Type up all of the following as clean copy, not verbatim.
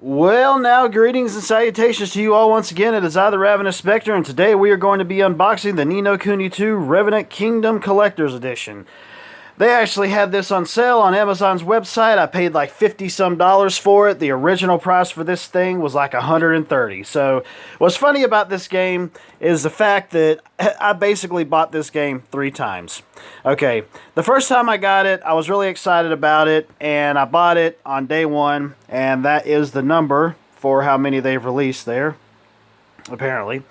Well, now, greetings and salutations to you all once again. It is I, the Ravenous Spectre, and today we are going to be unboxing the Ni no Kuni 2 Revenant Kingdom Collector's Edition. They actually had this on sale on Amazon's website. I paid like $50-some for it. The original price for this thing was like $130. So what's funny about this game is the fact that I basically bought this game 3 times. Okay, the first time I got it, I was really excited about it, and I bought it on day 1, and that is the number for how many they've released there, apparently.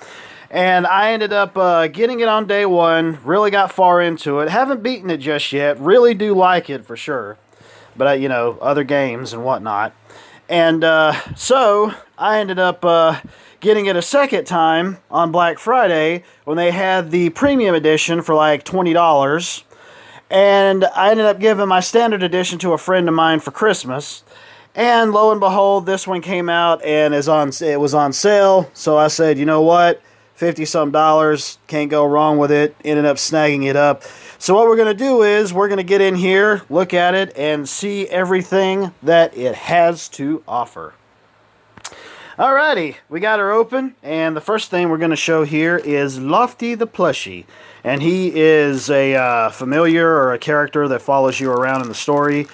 And I ended up getting it on day 1, really got far into it. Haven't beaten it just yet, really do like it for sure. But, you know, other games and whatnot. And so I ended up getting it a second time on Black Friday when they had the premium edition for like $20. And I ended up giving my standard edition to a friend of mine for Christmas. And lo and behold, this one came out and it was on sale. So I said, you know what? $50-some, can't go wrong with it. Ended up snagging it up. So what we're going to do is we're going to get in here, look at it, and see everything that it has to offer. Alrighty, we got her open, and the first thing we're going to show here is Lofty the Plushie. And he is a familiar or a character that follows you around in the story.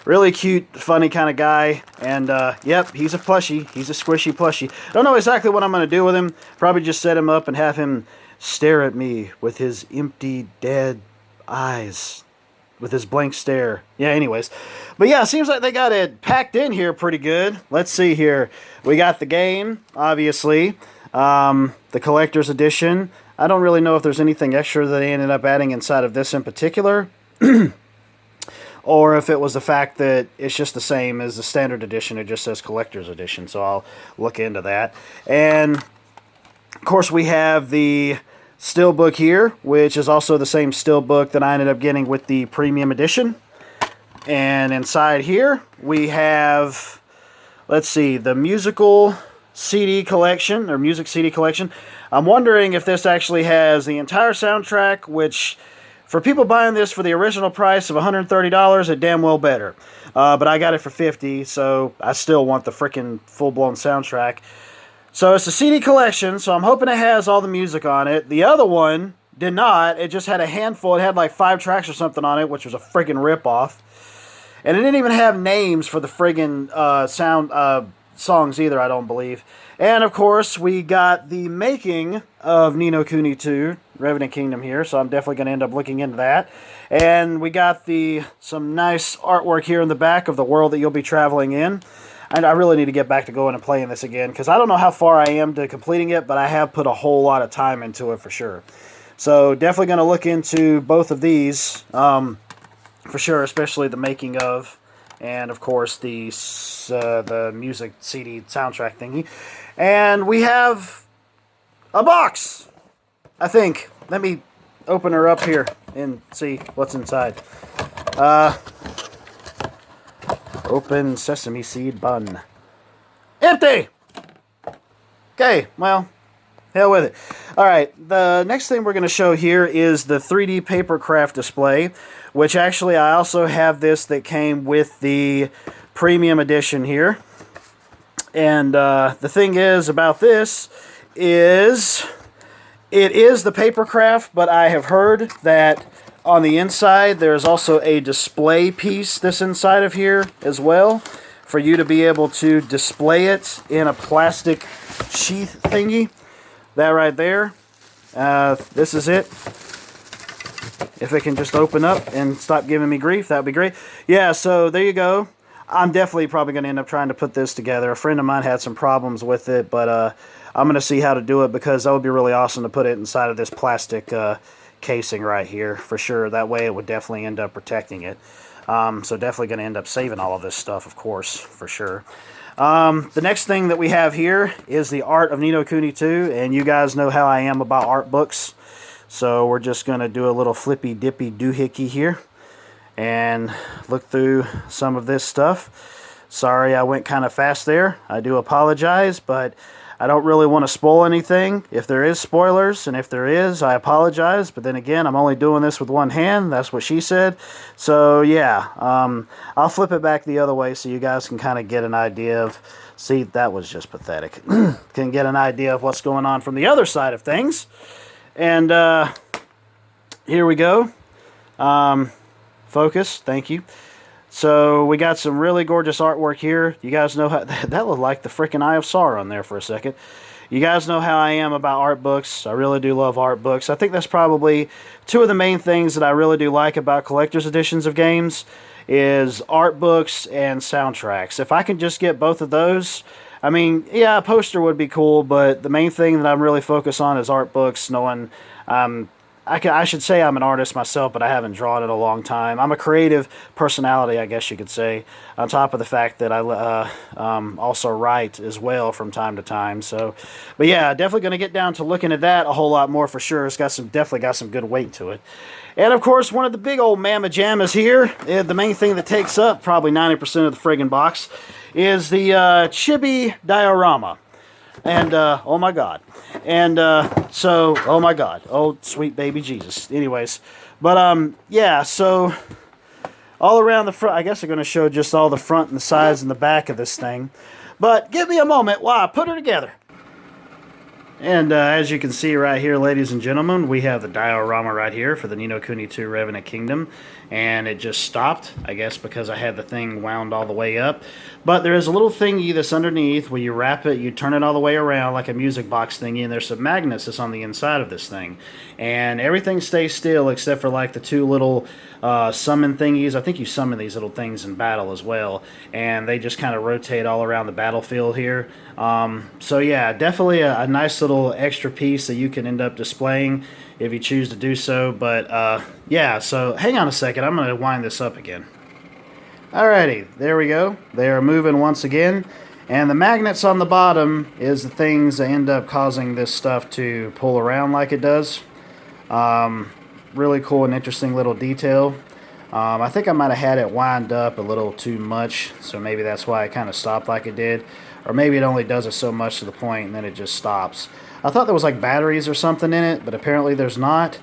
Really cute, funny kind of guy, and yep, he's a plushie. He's a squishy plushie. Don't know exactly what I'm going to do with him. Probably just set him up and have him stare at me with his empty, dead eyes. With his blank stare. Yeah, anyways. But yeah, seems like they got it packed in here pretty good. Let's see here. We got the game, obviously. The collector's edition. I don't really know if there's anything extra that they ended up adding inside of this in particular. Or if it was the fact that it's just the same as the standard edition, it just says collector's edition, so I'll look into that. And, of course, we have the steelbook here, which is also the same steelbook that I ended up getting with the premium edition. And inside here, we have, let's see, the musical CD collection, or music CD collection. I'm wondering if this actually has the entire soundtrack, which, for people buying this for the original price of $130, it damn well better. But I got it for $50, so I still want the freaking full-blown soundtrack. So it's a CD collection, so I'm hoping it has all the music on it. The other one did not. It just had a handful. It had like 5 tracks or something on it, which was a freaking rip-off. And it didn't even have names for the friggin' songs either, I don't believe. And, of course, we got the making of Ni no Kuni 2, Revenant Kingdom here, so I'm definitely going to end up looking into that. And we got some nice artwork here in the back of the world that you'll be traveling in. And I really need to get back to going and playing this again, because I don't know how far I am to completing it, but I have put a whole lot of time into it for sure. So definitely going to look into both of these for sure, especially the making of, and of course the music CD soundtrack thingy. And we have a box, I think. Let me open her up here and see what's inside. Open sesame seed bun. Empty! Okay, well, hell with it. Alright, the next thing we're going to show here is the 3D paper craft display, which actually I also have this that came with the premium edition here. And the thing is about this is it is the paper craft, but I have heard that on the inside there's also a display piece that's inside of here as well for you to be able to display it in a plastic sheath thingy. That right there. This is it. If it can just open up and stop giving me grief, that would be great. Yeah, so there you go. I'm definitely probably going to end up trying to put this together. A friend of mine had some problems with it, but I'm going to see how to do it, because that would be really awesome to put it inside of this plastic casing right here for sure. That way it would definitely end up protecting it. So definitely going to end up saving all of this stuff, of course, for sure. The next thing that we have here is the art of Ni no Kuni 2, and you guys know how I am about art books. So we're just going to do a little flippy dippy doohickey here and look through some of this stuff. Sorry I went kind of fast there. I do apologize, but I don't really want to spoil anything. If there is spoilers, and if there is, I apologize. But then again, I'm only doing this with one hand. That's what she said. So yeah, I'll flip it back the other way so you guys can kind of get an idea of See, that was just pathetic. Can get an idea of what's going on from the other side of things. And here we go. Focus, thank you. So we got some really gorgeous artwork here. You guys know how that looked like the freaking Eye of Sauron there for a second. You guys know how I am about art books. I really do love art books. I think that's probably two of the main things that I really do like about collector's editions of games is art books and soundtracks. If I can just get both of those, I mean, yeah, a poster would be cool, but the main thing that I'm really focused on is art books, knowing I should say I'm an artist myself, but I haven't drawn in a long time. I'm a creative personality, I guess you could say, on top of the fact that I also write as well from time to time. So, but yeah, definitely going to get down to looking at that a whole lot more for sure. It's got definitely got some good weight to it. And of course, one of the big old mamma jammas here, the main thing that takes up probably 90% of the friggin' box, is the chibi diorama. And, oh my God. And, so, oh my God. Oh, sweet baby Jesus. Anyways. But, yeah, so, all around the front, I guess I'm going to show just all the front and the sides and the back of this thing. But, give me a moment while I put her together. And as you can see right here, ladies and gentlemen, we have the diorama right here for the Ni no Kuni 2 Revenant Kingdom. And it just stopped, I guess because I had the thing wound all the way up. But there is a little thingy that's underneath where you wrap it, you turn it all the way around like a music box thingy, and there's some magnets that's on the inside of this thing. And everything stays still except for like the two little summon thingies. I think you summon these little things in battle as well. And they just kind of rotate all around the battlefield here. So yeah, definitely a nice little extra piece that you can end up displaying if you choose to do so. But yeah, so hang on a second, I'm going to wind this up again. Alrighty, there we go. They are moving once again. And the magnets on the bottom is the things that end up causing this stuff to pull around like it does. Really cool and interesting little detail. I think I might have had it wind up a little too much, so maybe that's why it kind of stopped like it did. Or maybe it only does it so much to the point and then it just stops. I thought there was like batteries or something in it, but apparently there's not.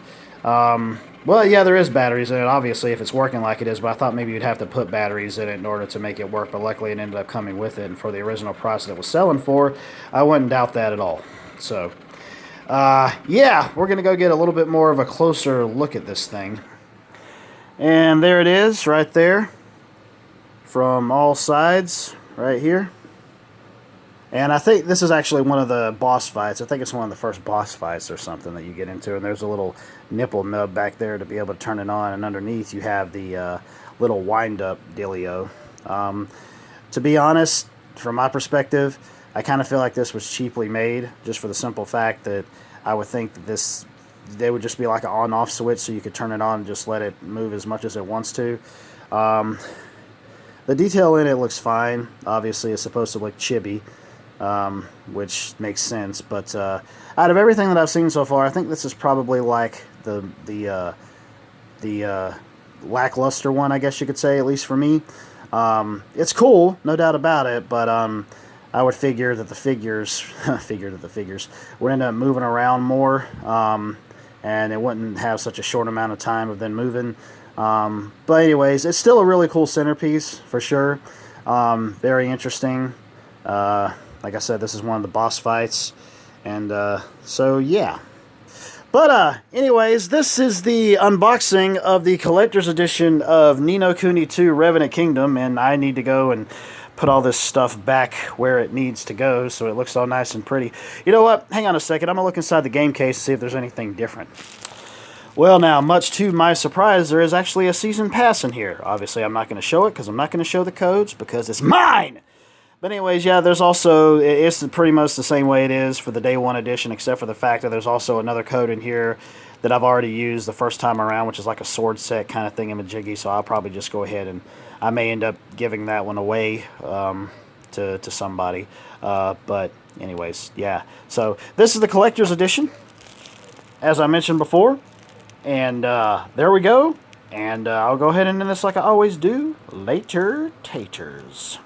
Well, yeah, there is batteries in it, obviously, if it's working like it is, but I thought maybe you'd have to put batteries in it in order to make it work, but luckily it ended up coming with it, and for the original price that it was selling for, I wouldn't doubt that at all. So, yeah, we're going to go get a little bit more of a closer look at this thing. And there it is, right there, from all sides, right here. And I think this is actually one of the boss fights. I think it's one of the first boss fights or something that you get into. And there's a little nipple nub back there to be able to turn it on. And underneath you have the little wind-up dealio. To be honest, from my perspective, I kind of feel like this was cheaply made. Just for the simple fact that I would think that they would just be like an on-off switch. So you could turn it on and just let it move as much as it wants to. The detail in it looks fine. Obviously, it's supposed to look chibi. Which makes sense, but out of everything that I've seen so far, I think this is probably like the lackluster one, I guess you could say, at least for me. It's cool, no doubt about it, but I would figure that the figures would end up moving around more, and it wouldn't have such a short amount of time of them moving. But anyways, it's still a really cool centerpiece for sure. Very interesting. Like I said, this is one of the boss fights, and so yeah. But anyways, this is the unboxing of the collector's edition of Ni no Kuni 2 Revenant Kingdom, and I need to go and put all this stuff back where it needs to go so it looks all nice and pretty. You know what? Hang on a second. I'm going to look inside the game case to see if there's anything different. Well, now, much to my surprise, there is actually a season pass in here. Obviously, I'm not going to show it because I'm not going to show the codes because it's mine! But anyways, yeah, there's also, it's pretty much the same way it is for the Day 1 edition, except for the fact that there's also another code in here that I've already used the first time around, which is like a sword set kind of thingamajiggy, so I'll probably just go ahead and I may end up giving that one away to somebody. But anyways, yeah. So this is the collector's edition, as I mentioned before. And there we go. And I'll go ahead and end this like I always do. Later, taters.